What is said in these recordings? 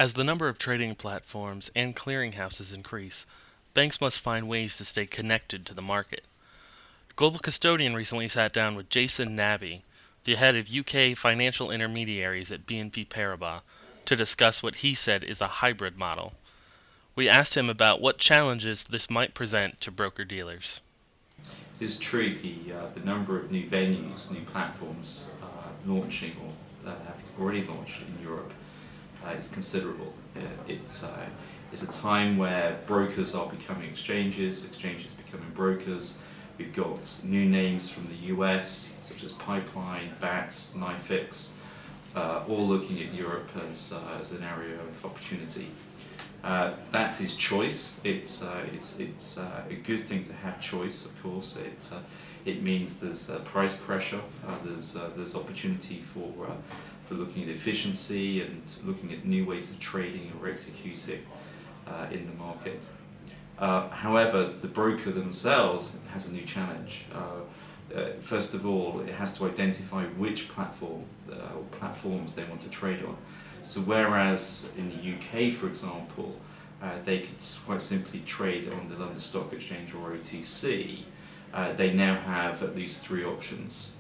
As the number of trading platforms and clearinghouses increase, banks must find ways to stay connected to the market. Global Custodian recently sat down with Jason Nabby, the head of UK financial intermediaries at BNP Paribas, to discuss what he said is a hybrid model. We asked him about what challenges this might present to broker-dealers. It's true, the number of new venues, new platforms launching or have already launched in Europe is considerable. It's a time where brokers are becoming exchanges, exchanges becoming brokers. We've got new names from the US, such as Pipeline, BATS, NYFIX, all looking at Europe as an area of opportunity. That is choice. It's a good thing to have choice, of course. It means there's price pressure, there's opportunity for looking at efficiency and looking at new ways of trading or executing in the market. However, the broker themselves has a new challenge. First of all, it has to identify which platform or platforms they want to trade on. So whereas in the UK, for example, they could quite simply trade on the London Stock Exchange or OTC, they now have at least three options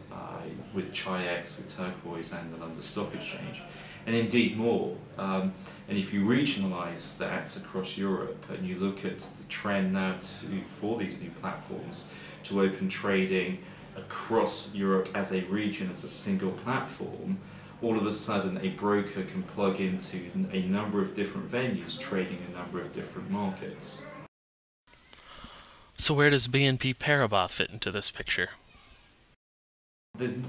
with Chi-X, with Turquoise and the London Stock Exchange, and indeed more. And if you regionalise that across Europe and you look at the trend now for these new platforms to open trading across Europe as a region, as a single platform, all of a sudden a broker can plug into a number of different venues trading a number of different markets. So where does BNP Paribas fit into this picture?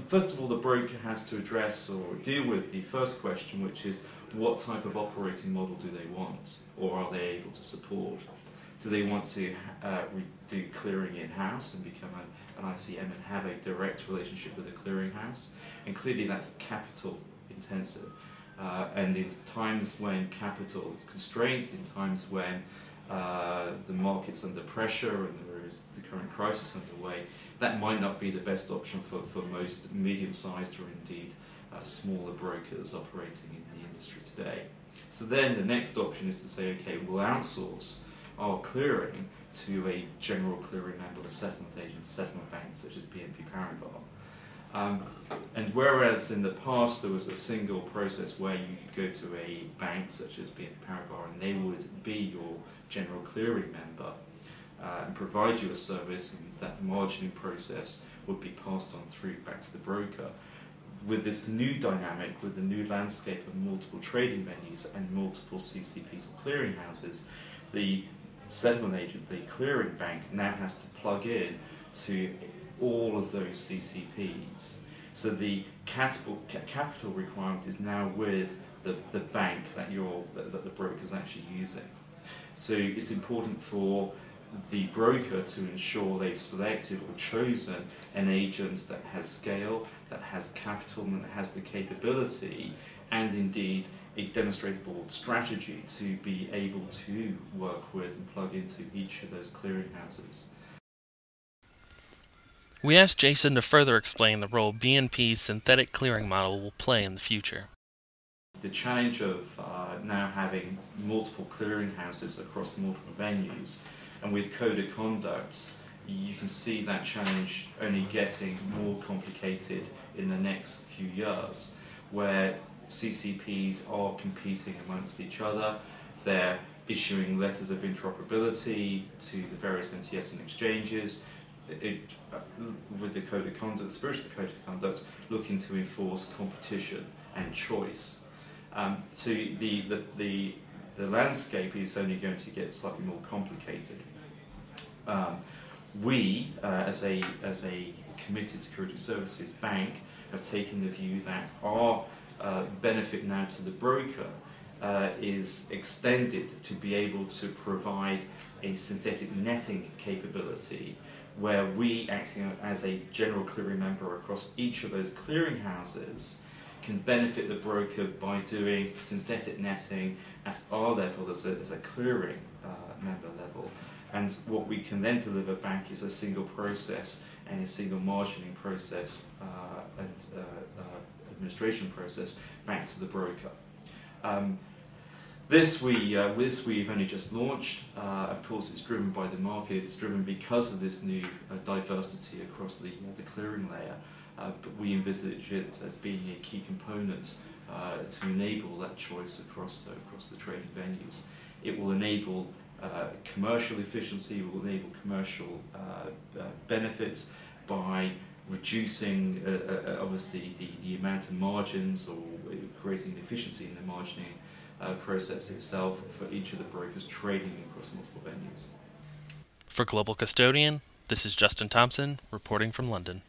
First of all, the broker has to address or deal with the first question, which is what type of operating model do they want, or are they able to support? Do they want to do clearing in-house and become an ICM and have a direct relationship with a clearinghouse? And clearly that's capital intensive. And in times when capital is constrained, in times when the market's under pressure and there is the current crisis underway, that might not be the best option for most medium-sized or indeed smaller brokers operating in the industry today. So then the next option is to say, okay, we'll outsource our clearing to a general clearing member, a settlement agent, settlement bank such as BNP Paribas. And whereas in the past there was a single process where you could go to a bank such as BNP Paribas and they would be your general clearing member and provide you a service, and that margining process would be passed on through back to the broker. With this new dynamic, with the new landscape of multiple trading venues and multiple CCPs or clearinghouses, the settlement agent, the clearing bank, now has to plug in to all of those CCPs. So the capital requirement is now with the bank that the broker is actually using. So it's important for the broker to ensure they've selected or chosen an agent that has scale, that has capital, and that has the capability and indeed a demonstrable strategy to be able to work with and plug into each of those clearinghouses. We asked Jason to further explain the role BNP's synthetic clearing model will play in the future. The challenge of now having multiple clearinghouses across multiple venues, and with code of conduct, you can see that challenge only getting more complicated in the next few years, where CCPs are competing amongst each other. They're issuing letters of interoperability to the various MTS and exchanges, with the code of conduct, the spirit of the code of conduct, looking to enforce competition and choice. So the landscape is only going to get slightly more complicated. We, as a committed security services bank, have taken the view that our benefit now to the broker is extended to be able to provide a synthetic netting capability where we, acting as a general clearing member across each of those clearing houses, can benefit the broker by doing synthetic netting at our level as a clearing member level. And what we can then deliver back is a single process and a single margining process and administration process back to the broker. This we've only just launched. Of course, it's driven by the market. It's driven because of this new diversity across the clearing layer. But we envisage it as being a key component to enable that choice across the trading venues. It will enable commercial efficiency. It will enable commercial benefits by reducing obviously the amount of margins, or creating efficiency in the margining process itself for each of the brokers trading across multiple venues. For Global Custodian, this is Justin Thompson reporting from London.